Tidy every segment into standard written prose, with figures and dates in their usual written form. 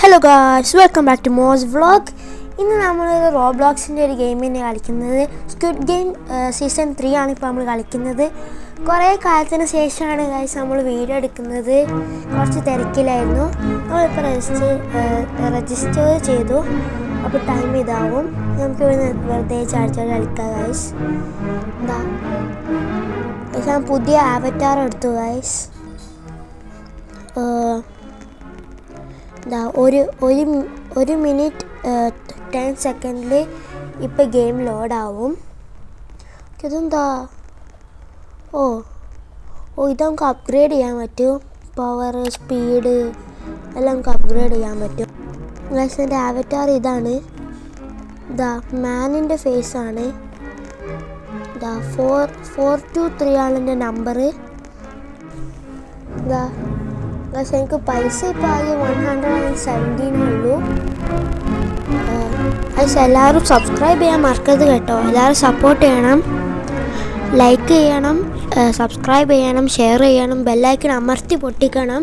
Hello guys, welcome back to മോസ് vlog. ഇന്ന് നമ്മൾ റോബ്ലോക്സിൻ്റെ ഒരു ഗെയിമിനെ കളിക്കുന്നത്. സ്ക്വിഡ് ഗെയിം സീസൺ 3 ആണ് ഇപ്പോൾ നമ്മൾ കളിക്കുന്നത്. കുറേ കാലത്തിന് ശേഷമാണ് ഗായ്സ് നമ്മൾ വീഡിയോ എടുക്കുന്നത്. കുറച്ച് തിരക്കിലായിരുന്നു. നമ്മളിപ്പോൾ രജിസ്റ്റർ ചെയ്തു. അപ്പോൾ ടൈം ഇതാവും. നമുക്ക് ഇവിടെ വെറുതെ ചാടിച്ചാടി കളിക്കാം ഗായ്സ്. എന്താ ഞാൻ പുതിയ ആവറ്റാർ എടുത്തു ഗായ്സ്. ഒരു മിനിറ്റ് 10 സെക്കൻഡിൽ ഇപ്പോൾ ഗെയിം ലോഡാവും. ഇതെന്താ? ഓ ഇത് നമുക്ക് അപ്ഗ്രേഡ് ചെയ്യാൻ പറ്റും. പവർ, സ്പീഡ് എല്ലാം നമുക്ക് അപ്ഗ്രേഡ് ചെയ്യാൻ പറ്റും. ഗൈസ്, എൻ്റെ ആവറ്റാർ ഇതാണ്. മാനിൻ്റെ ഫേസാണ്. 423 ആണ് എൻ്റെ നമ്പർ. പക്ഷേ എനിക്ക് പൈസ ഇപ്പോൾ ആകെ 117 ഉള്ളൂ. പക്ഷേ എല്ലാവരും സബ്സ്ക്രൈബ് ചെയ്യാൻ മറക്കരുത് കേട്ടോ. എല്ലാവരും സപ്പോർട്ട് ചെയ്യണം, ലൈക്ക് ചെയ്യണം, സബ്സ്ക്രൈബ് ചെയ്യണം, ഷെയർ ചെയ്യണം, ബെല്ലൈക്കൺ അമർത്തി പൊട്ടിക്കണം.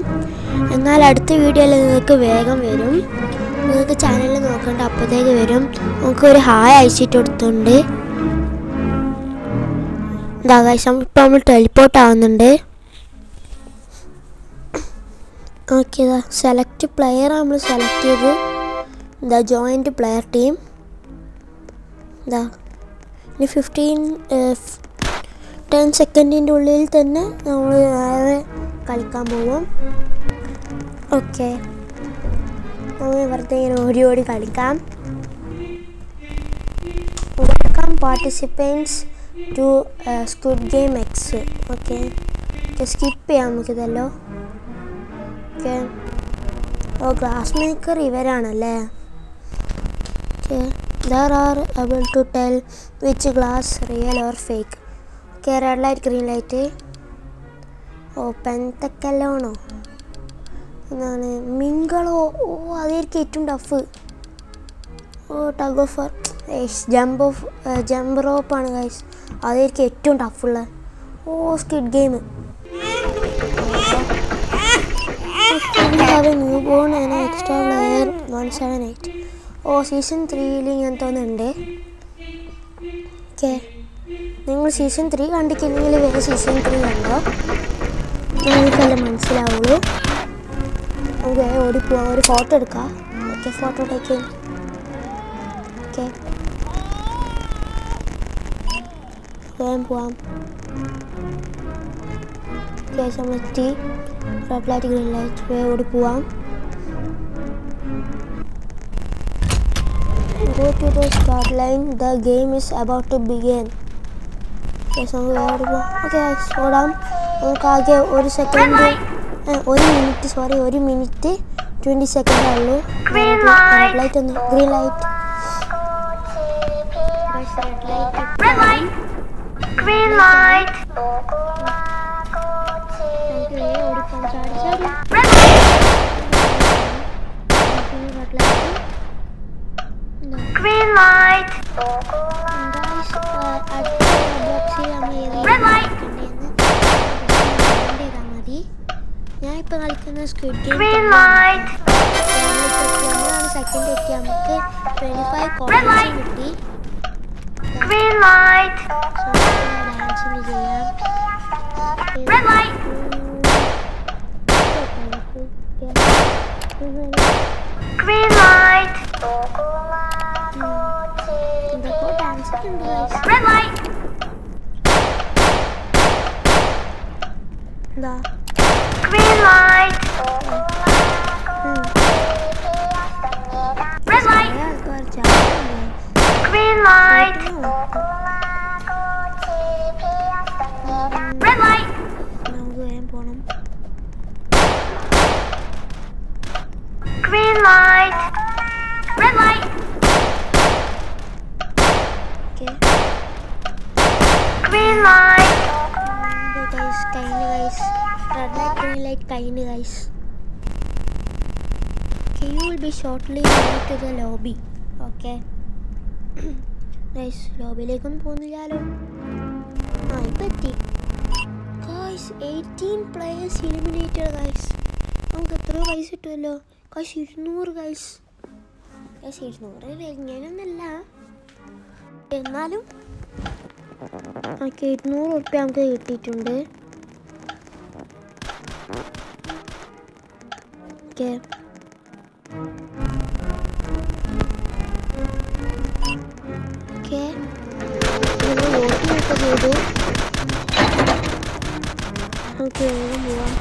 എന്നാൽ അടുത്ത വീഡിയോയിൽ നിങ്ങൾക്ക് വേഗം വരും. നിങ്ങൾക്ക് ചാനലിൽ നോക്കേണ്ട അപ്പോഴത്തേക്ക് വരും. നമുക്കൊരു ഹായ് അയച്ചിട്ട് കൊടുത്തിട്ടുണ്ട്. ഇപ്പോൾ നമ്മൾ ടെലിപ്പോർട്ട് ആവുന്നുണ്ട്. ഓക്കെ, സെലക്ട് പ്ലെയർ നമ്മൾ സെലക്ട് ചെയ്ത് ജോയിൻറ്റ് പ്ലെയർ ടീം. ഇനി 10 സെക്കൻഡിൻ്റെ ഉള്ളിൽ തന്നെ നമ്മൾ വേറെ കളിക്കാൻ പോകും. ഓക്കെ, നമ്മൾ വെറുതെ ഇങ്ങനെ ഓടി കളിക്കാം. Welcome participants to squid game X. Okay, skip ചെയ്യാം നമുക്കിതല്ലോ. ഓക്കെ, ഗ്ലാസ് മേക്കർ ഇവരാണല്ലേ. Okay, there are able to tell which glass real or fake. Okay, red light, green light. പെൻതക്കല്ലോണോ എന്താണ്? മിങ്കളോ? അതായിരിക്കും ഏറ്റവും tough. Tug of war, jump റോപ്പാണ് guys. അതായിരിക്കും ഏറ്റവും ടഫുള്ള. Squid game. We have a newborn and an extra player 178. Season 3 ഇങ്ങനത്തെ ഒന്നുണ്ട്. ഓക്കെ, നിങ്ങൾ സീസൺ 3 കണ്ടിട്ടില്ലെങ്കിൽ വേറെ സീസൺ 3 കണ്ടോ, നിങ്ങൾക്കെല്ലാം മനസ്സിലാവുള്ളൂ. നമുക്ക് ഓടിപ്പോവാം, ഒരു ഫോട്ടോ എടുക്കാം. Okay, photo taking. ഓക്കെ, വേഗം പോവാം. നമ്മളെത്തി. റെഡ് ലൈറ്റ്, ഗ്രീൻ ലൈറ്റ്, വേഗം ഓടി പോവാം. Go to the start line. The game is about to begin. നമുക്ക് വേഗം ഓടി പോവാം. ഓക്കെ, ഓടാം. നമുക്കാകെ ഒരു മിനിറ്റ് 20 സെക്കൻഡ് ഉള്ളൂ. റെഡ് ലൈറ്റ് ഒന്ന്, ഗ്രീൻ ലൈറ്റ്, ഗ്രീൻ ലൈറ്റ്. ഓടിപ്പോവാം, ചാടി. Green light. ഞാൻ ഇപ്പൊ കളിക്കുന്ന സ്ക്വിഡ് ഗെയിം സെക്കൻഡ് എത്തി. നമുക്ക് 25 കോയിൻസ് കിട്ടി. ഡാൻസിന് ചെയ്യാം. Green light. Red light. Green light. Red light. Green light. Red light. നമുക്ക് വേഗം പോണം. Green light. Red light. Okay. Green light. Guys, guys. Red light, green light, guys. Okay, you will be shortly moved to the lobby. Okay. Guys, ലോബിയിലേക്കൊന്നും പോകുന്നില്ലല്ലോ. ഇപ്പം എത്തി. Guys, 18 players eliminated guys. നമുക്ക് എത്രയോ പൈസ കിട്ടുമല്ലോ. Guys 200 guys 200 ഇങ്ങനെയൊന്നല്ല, എന്നാലും നമുക്ക് 200 ഉറുപ്പ്യ നമുക്ക് കിട്ടിയിട്ടുണ്ട്. ഓക്കെ ഓക്കെ വോട്ടിങ്ങൊക്കെ ചെയ്തു. നമുക്ക് വേഗം പോവാം.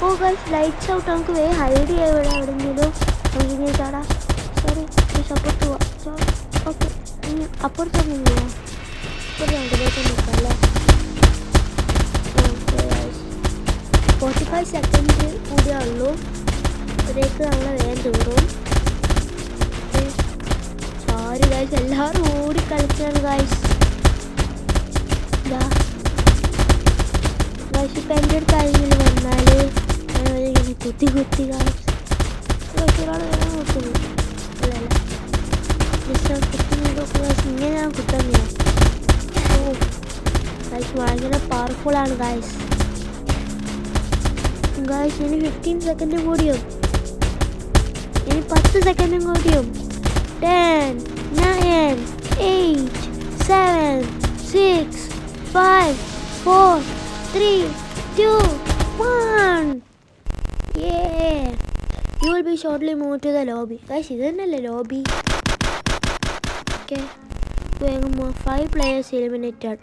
ഓ ഗൈസ് ലൈറ്റ്സ് ഔട്ട്. നമുക്ക് വേഗം ഹൈഡ് ചെയ്യാം ഇവിടെ എവിടെയെങ്കിലും. നമുക്കിങ്ങനെ ചാടാം. സോറി സപ്പോർട്ട് പോവാം. ഓക്കെ ഇനി അപ്പുറത്തൊന്നും പോവാം. അപ്പുറത്ത് രണ്ടിലേക്ക് നിൽക്കാം അല്ലേ. ഓക്കെ ഗൈസ് 45 സെക്കൻഡ് കൂടിയേ ഉള്ളൂ. അതിലേക്ക് നമ്മൾ വേഗം കയറും. സോറി ഗൈസ് എല്ലാവരും ഓടി കളിക്കുകയാണ് ഗൈസ്. ഗൈസ് ഇപ്പം എൻ്റെ അടുത്ത് ആരെങ്കിലും വന്നാൽ ഇങ്ങനെ കുത്തി ഗൈസ് ഒരാൾ വരാൻ നോക്കുന്നു. അല്ലല്ല ഇങ്ങനെ ഞാൻ കുത്തുന്ന. ഓ ഗൈസ് ഭയങ്കര പവർഫുള്ളാണ് ഗൈസ്. ഗൈസ് ഇനി 15 സെക്കൻഡ് കൂടിയും, ഇനി 10 സെക്കൻഡും കൂടിയും. 10 9 8 7 6 5 4 3 2 1. Yeah, you will be shortly moved to the lobby. Guys, ഇത് തന്നെയല്ലേ ലോബി? ഓക്കെ വേഗം 5 players eliminated.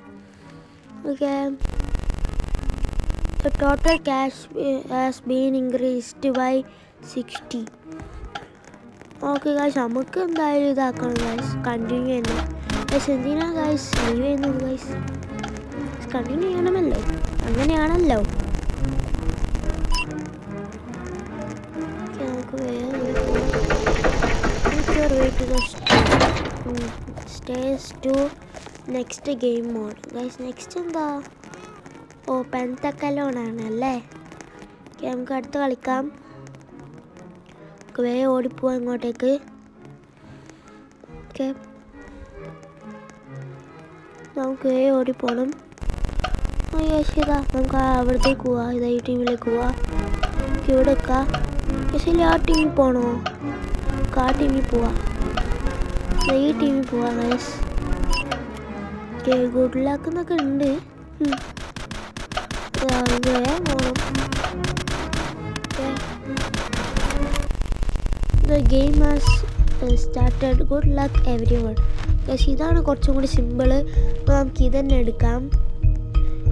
Okay, the total cash has been increased by 60. Okay guys നമുക്ക് എന്തായാലും ഇതാക്കണം ഗൈസ്. കണ്ടിന്യൂ ചെയ്യണം ഗൈസ്. എന്തിനാ ഗൈസ് ലീവ് ചെയ്യുന്നത് ഗൈസ്? കണ്ടിന്യൂ ചെയ്യണമല്ലോ, അങ്ങനെയാണല്ലോ. നമുക്ക് വേറെ stays to next game mode guys. Next എന്താ? ഓ പെൻതക്കലോണാണ് അല്ലേ. ഓക്കെ നമുക്ക് അടുത്ത് കളിക്കാം. നമുക്ക് വേഗം ഓടിപ്പോവാം ഇങ്ങോട്ടേക്ക്. ഓക്കെ നമുക്ക് വേഗം ഓടിപ്പോണം. ഇതാ നമുക്ക് അവിടത്തേക്ക് പോവാം. ഇതാ ഈ ടീമിലേക്ക് പോവാം. ഇവിടെ വെക്കാം. പക്ഷേ ആ ടീമിൽ പോകണോ? നമുക്ക് ആ ടീമിൽ പോവാം. ഈ ടീമിൽ പോവാം ഗൈസ്. ഓക്കെ ഗുഡ് ലക്ക് എന്നൊക്കെ ഉണ്ട്. വേഗം പോകണം. The game has started. Good luck everyone. Guys ഇതാണ് കുറച്ചും കൂടി സിമ്പിള്. അപ്പോൾ നമുക്ക് ഇതന്നെ എടുക്കാം.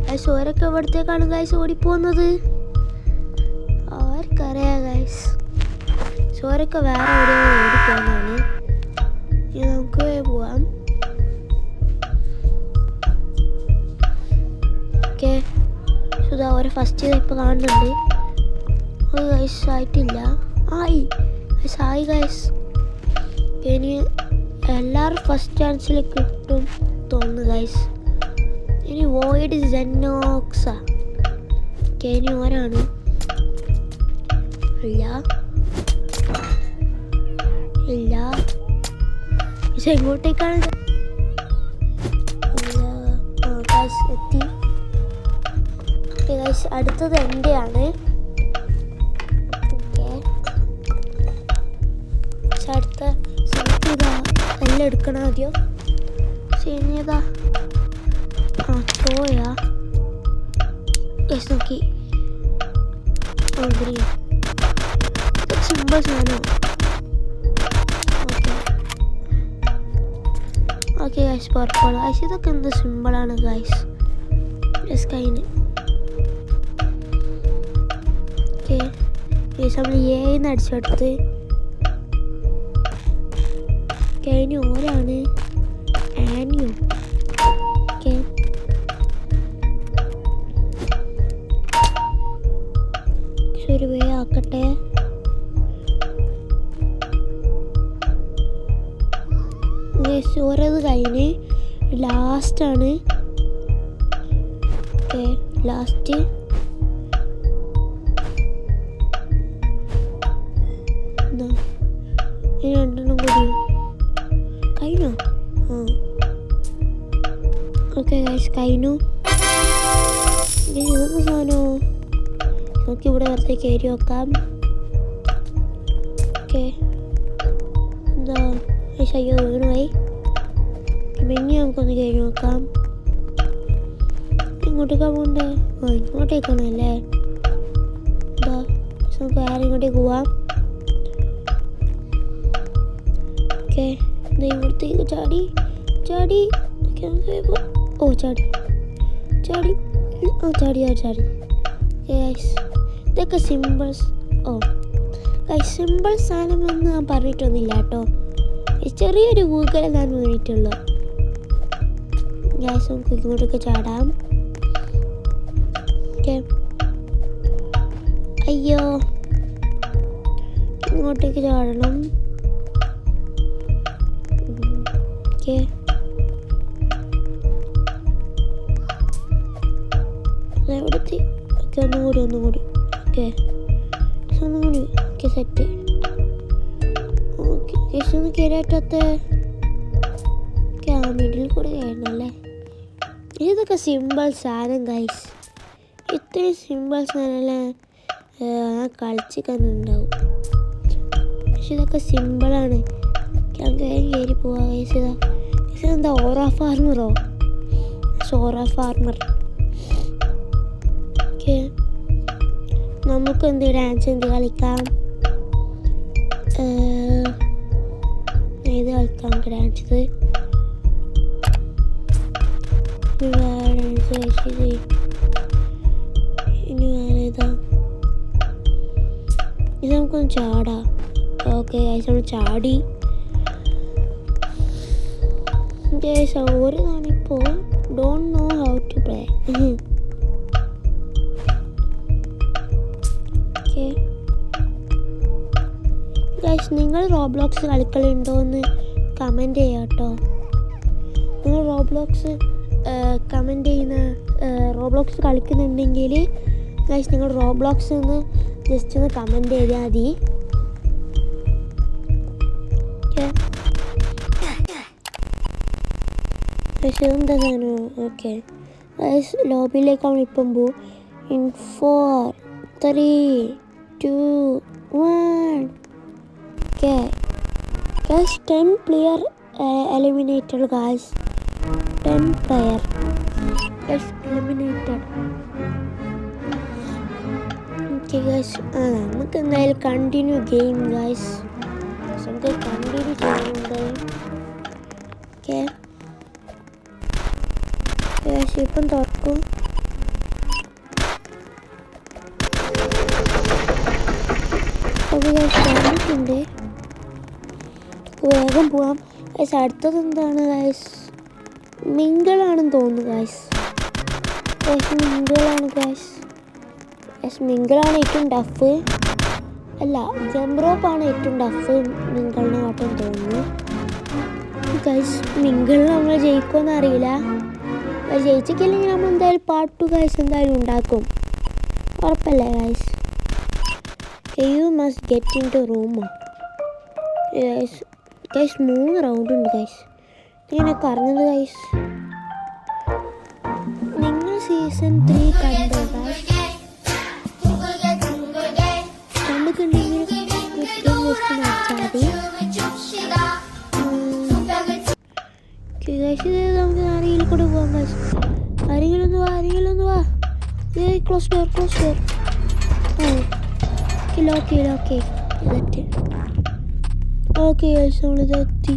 ഗൈസ് ഓരൊക്കെ ഇവിടത്തേക്കാണ് ഗൈസ് ഓടിപ്പോകുന്നത്. ആർക്കറിയാം ഗൈസ്. ഓരൊക്കെ വേറെ എവിടെയോ ഓടിപ്പോകുന്നതാണ്. ഇനി നമുക്ക് പോവാം. ഓക്കെ സുധാ ഓരോ ഫസ്റ്റ് ഇപ്പോൾ കാണുന്നുണ്ട്. അത് ഗൈസ് ആയിട്ടില്ല. ആയി ഗൈസ് ആയി ഗൈസ്. ഇനി എല്ലാവരും ഫസ്റ്റ് ചാൻസിൽ കിട്ടും തോന്നുന്നു ഗൈസ്. ഇനി വോയിഡ് സെനോക്സ. ഇനി ഓരാണ് ഇല്ല ഇല്ല പക്ഷെ എങ്ങോട്ടേക്കാണ് എത്തി. അടുത്തത് എൻ്റെയാണ്. അടുത്ത സെലക്ട് ചെയ്താ എല്ലാം എടുക്കണം ആദ്യം. ശരിയതാ തോയാ നോക്കി ഗ്രീൻ സിമ്പിൾ സാധനം. Okay okay guys purple guys ഇതൊക്കെ എന്ത് സിമ്പിളാണ് ഗൈസ്. കൈന് ഓക്കെ ഗൈസ് നമ്മൾ ഏന്ന് അടിച്ചെടുത്ത്. ഇനി ഓരാണ് ആനിയും. ഓക്കെ ഒരു വേ ആക്കട്ടെ. ഓരത് കഴിഞ്ഞ് ലാസ്റ്റാണ്. ഓക്കെ ലാസ്റ്റ് ഇനി രണ്ടെണ്ണം കൂടി കഴിഞ്ഞോ? ആ ഓക്കെ ഗൈസ് കഴിഞ്ഞു. ഇതൊക്കെ സാധനമോ? നമുക്കിവിടെ വെറുതെ കയറി വെക്കാം. ഗൈസ്. അയ്യോ വീണുപോയി. പിന്നെ നമുക്കൊന്ന് കഴിഞ്ഞ് നോക്കാം. ഇങ്ങോട്ടേക്കാ പോകണ്ടേ? ഇങ്ങോട്ടേക്കാണല്ലേ. എന്താ നമുക്ക് വേറെ ഇങ്ങോട്ടേക്ക് പോവാം. ഓക്കെ ഇവിടത്തേക്ക് ചാടി ചാടി. ഓ ചാടി ചാടി ചാടി ചാടി. ഇതൊക്കെ സിമ്പിൾസ്. ഓ സിമ്പിൾ സാധനമൊന്നും ഞാൻ പറഞ്ഞിട്ടൊന്നുമില്ല കേട്ടോ. ചെറിയൊരു ഗൂഗിളിൽ ഞാൻ വീണിട്ടുള്ളൂ. ഗ്യാസ് നമുക്ക് ഇങ്ങോട്ടൊക്കെ ചാടാം. ഓക്കെ അയ്യോ ഇങ്ങോട്ടേക്ക് ചാടണം. ഓക്കെ എവിടത്തെ? ഓക്കെ ഒന്നും കൂടി okay okay set. Okay just ഒന്ന് കയറിയിട്ടത്തെ മിഡിൽ കൂടെ കയറണല്ലേ. ഇതൊക്കെ സിമ്പിൾ സാധനം ഗൈസ്. ഇത്രയും സിമ്പിൾ സാധനമല്ലേ കളിച്ചിട്ടുണ്ടാവും. പക്ഷെ ഇതൊക്കെ സിമ്പിളാണ്. കയറി പോവാ ഗൈസ്. ഇതെന്താ ഓറ ഫാർമറോ? ഫാർമർ. ഓക്കെ നമുക്ക് ഡാൻസ് കളിക്കാം. ഇത് കളിക്കാം ഡാൻസ്. ഇനി വേറെ ഇതാ. ഇത് നമുക്കൊന്ന് ചാടാം. ഓക്കെ നമ്മൾ ചാടി. ഓരോന്നാണിപ്പോൾ don't know how to play. Guys നിങ്ങൾ റോബ്ലോക്സ് കളിക്കലുണ്ടോ എന്ന് കമൻറ്റ് ചെയ്യാം കേട്ടോ. നിങ്ങൾ റോബ്ലോക്സ് റോബ്ലോക്സ് കളിക്കുന്നുണ്ടെങ്കിൽ ഗൈസ് നിങ്ങൾ റോബ്ലോക്സ് ഒന്ന് ജസ്റ്റ് ഒന്ന് കമൻറ്റ് ചെയ്താൽ മതി. പക്ഷേ എന്താ സാധനം? ഓക്കെ ഗൈസ് ലോബിയിലേക്ക് നമ്മൾ ഇപ്പം പോവും. In 4 3 2 1. Okay guys, 10 player eliminated guys. 10 player guys eliminated. Okay guys, നമുക്ക് എന്തായാലും കണ്ടിന്യൂ ഗെയിം guys. നമുക്ക് കണ്ടിന്യൂ ചെയ്യുന്നുണ്ട്. ഓക്കെ guys ഇപ്പം തുറക്കും. ഓക്കെ ഗൈസ് കണ്ടിട്ടുണ്ട്. വേഗം പോവാം ഗൈസ്. അടുത്തത് എന്താണ് ഗൈസ്? മിങ്കിളാണെന്ന് തോന്നുന്നു ഗൈസ്. മിങ്കിളാണ് ഗൈസ്. മിങ്കിളാണ് ഏറ്റവും ടഫ്. അല്ല ജമ്പ് റോപ്പാണ് ഏറ്റവും ടഫ് മിങ്കിളിനെ കാട്ടും തോന്നുന്നു ഗൈസ്. മിങ്കിളിൽ നമ്മൾ ജയിക്കുമെന്ന് അറിയില്ല. ജയിച്ചിട്ടില്ലെങ്കിൽ നമ്മൾ എന്തായാലും പാർട്ട് 2 ഗൈസ് എന്തായാലും ഉണ്ടാക്കും. ഉറപ്പല്ലേ guys? You must get into room. Guys 3 round ഉണ്ട് ഗൈസ്. ഞാനൊക്കെ അറിഞ്ഞത് ഗൈസ്. നിങ്ങൾ സീസൺ 3 കണ്ടോ ഗൈസ്? കണ്ടിട്ടുണ്ടെങ്കിൽ നമുക്ക് ആരെങ്കിലും കൂടെ പോകാം ഗൈസ്. ആരെങ്കിലും വാ. Close door. ഓക്കെ ഗൈസ് നമ്മളിതെത്തി.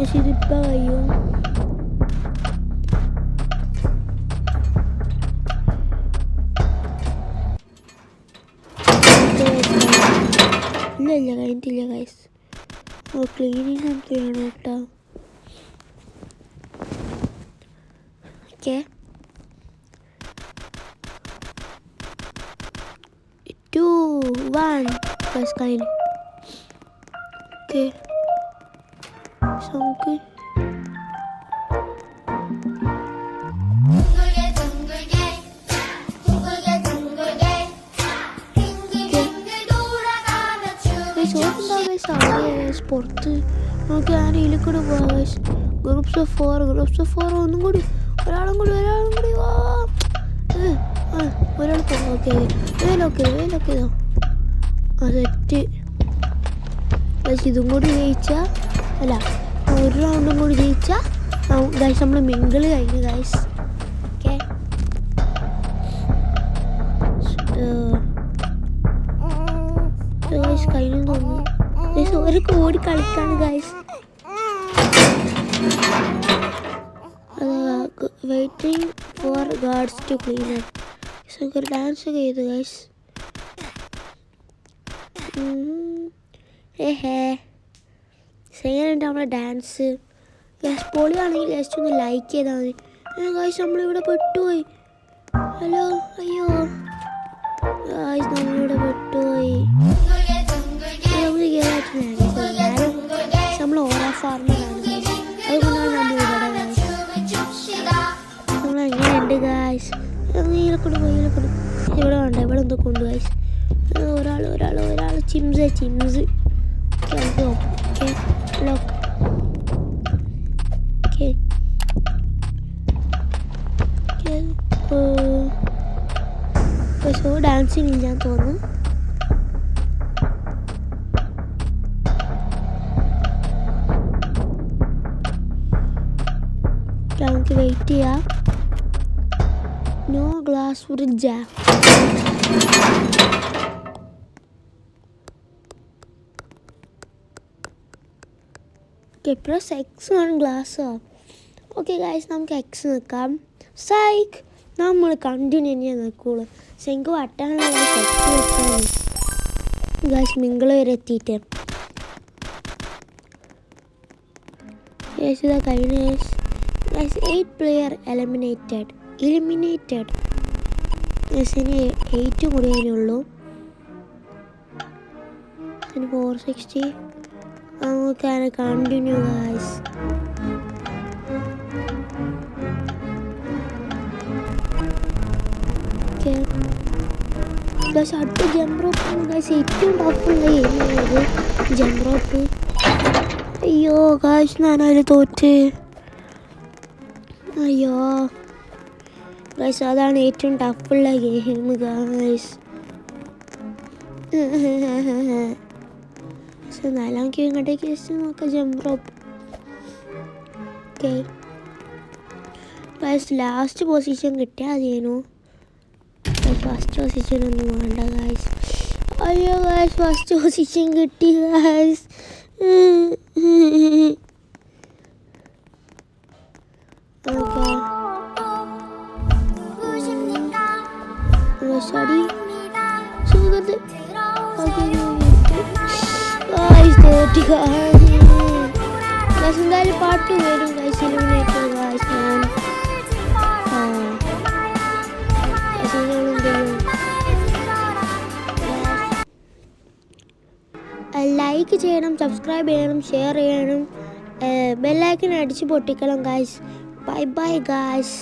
ഇതിപ്പോൾ കഴിയോ? ഇല്ല കഴിഞ്ഞിട്ടില്ല ഗൈസ്. ക്ലീനിങ് നമുക്ക് ചെയ്യണം കേട്ടോ. ഓക്കെ 2 1 ഗൈസ് കഴിഞ്ഞു. ഓക്കെ നമുക്ക് പുറത്ത് നമുക്ക് ആരെങ്കിലും കൂടെ പോവാം. ഗ്രൂപ്പ്സ് ഓഫ് 4 ഒന്നും കൂടി ഒരാളും കൂടി വാ. ഒരാൾ ഓക്കെ വേലൊക്കെ ചെയ്തോ അതെറ്റ് ഗൈസ്. ഇതും കൂടി ജയിച്ചാൽ അല്ല ഒരു റൗണ്ടും കൂടി ജയിച്ചാൽ ഗൈസ് നമ്മൾ മിങ്കിൾ കഴിഞ്ഞു ഗൈസ്. ഓക്കെ ഗൈസ് കഴിഞ്ഞു തോന്നുന്നു. ഗൈസ് ഒരു കോടി കളിക്കാണ് guys. Waiting for guards to clean up. ഒരു ഡാൻസ് ഒക്കെ ചെയ്തു ഗൈസ്. എങ്ങനെയുണ്ട് നമ്മളെ ഡാൻസ്? ഗൈസ് പൊളിയാണെങ്കിൽ ജസ്റ്റ് ഒന്ന് ലൈക്ക് ചെയ്താൽ മതി. ഗൈസ് നമ്മളിവിടെ പെട്ടുപോയി. ഹലോ അയ്യോ ഗൈസ് നമ്മളിവിടെ പെട്ടുപോയി. നമ്മൾ ഓരോ ഫാർമറാണ് ഗൈസ്. അതുകൊണ്ടാണ് നമ്മളിവിടെ നമ്മളെങ്ങനെയുണ്ട് ഗൈസ്? നീലക്കൊണ്ട് ഇവിടെ വേണ്ട ഇവിടെ എന്തോ കൊണ്ട് ഗൈസ്. ഒരാൾ ചിംസ് okay lock okay so dancing ഇല്ലാന്ന് തോന്നുന്നു. നമുക്ക് വെയിറ്റ് ചെയ്യാം. നോ ഗ്ലാസ് ഫ്രിഡ്ജാ. പ്രസ് എക്സ് ആണ് ഗ്ലാസ്സോ. ഓക്കെ ഗൈസ് നമുക്ക് എക്സ് നിൽക്കാം. സൈക്ക് നമ്മൾ കണ്ടിന്യൂ ചെയ്യാൻ നിൽക്കുള്ളൂ. എനിക്ക് വട്ടാനുള്ള എക്സ് നിൽക്കാൻ ഗൈസ് മിങ്കിൾ വരെ എത്തിയിട്ട് ഗൈസ് ഇതാ കഴിഞ്ഞ ഗൈസ് 8 player eliminated ഗൈസ് ഇനി 8 കൂടി അതിനുള്ളൂ. 460 നമുക്കങ്ങനെ കണ്ടിന്യൂ ഗൈസ്. ഗൈസ് അടുത്ത ജമ്പ് റോപ്പാണ് ഗൈസ്. ഏറ്റവും ടഫുള്ള ഗെയിമാണത് ജമ്പ് റോപ്പ്. അയ്യോ ഗൈസ് ഞാനതിൽ തോറ്റ്. അയ്യോ ഗൈസ് അതാണ് ഏറ്റവും ടഫുള്ള ഗെയിം ഗൈസ്. നാലാമക്ക് ഇങ്ങോട്ടേക്ക് ജസ്റ്റ് നോക്കാം jump rope. Okay guys last position കിട്ടിയാൽ മതിയേനു. ഫസ്റ്റ് പൊസിഷൻ ഒന്നും വേണ്ട ഗൈസ്. അയ്യോ ഗൈസ് ഫസ്റ്റ് പൊസിഷൻ കിട്ടി ഗൈസ്. ഓക്കെ സ്റ്റഡി സുഖത്ത് എന്തായാലും പാട്ട് വരും ഗൈസ്. എലിമിനേറ്റർ ഗൈസ് ഞാൻ ലൈക്ക് ചെയ്യണം, സബ്സ്ക്രൈബ് ചെയ്യണം, ഷെയർ ചെയ്യണം, ബെല്ലൈക്കൺ അടിച്ച് പൊട്ടിക്കണം ഗൈസ്. Bye bye guys.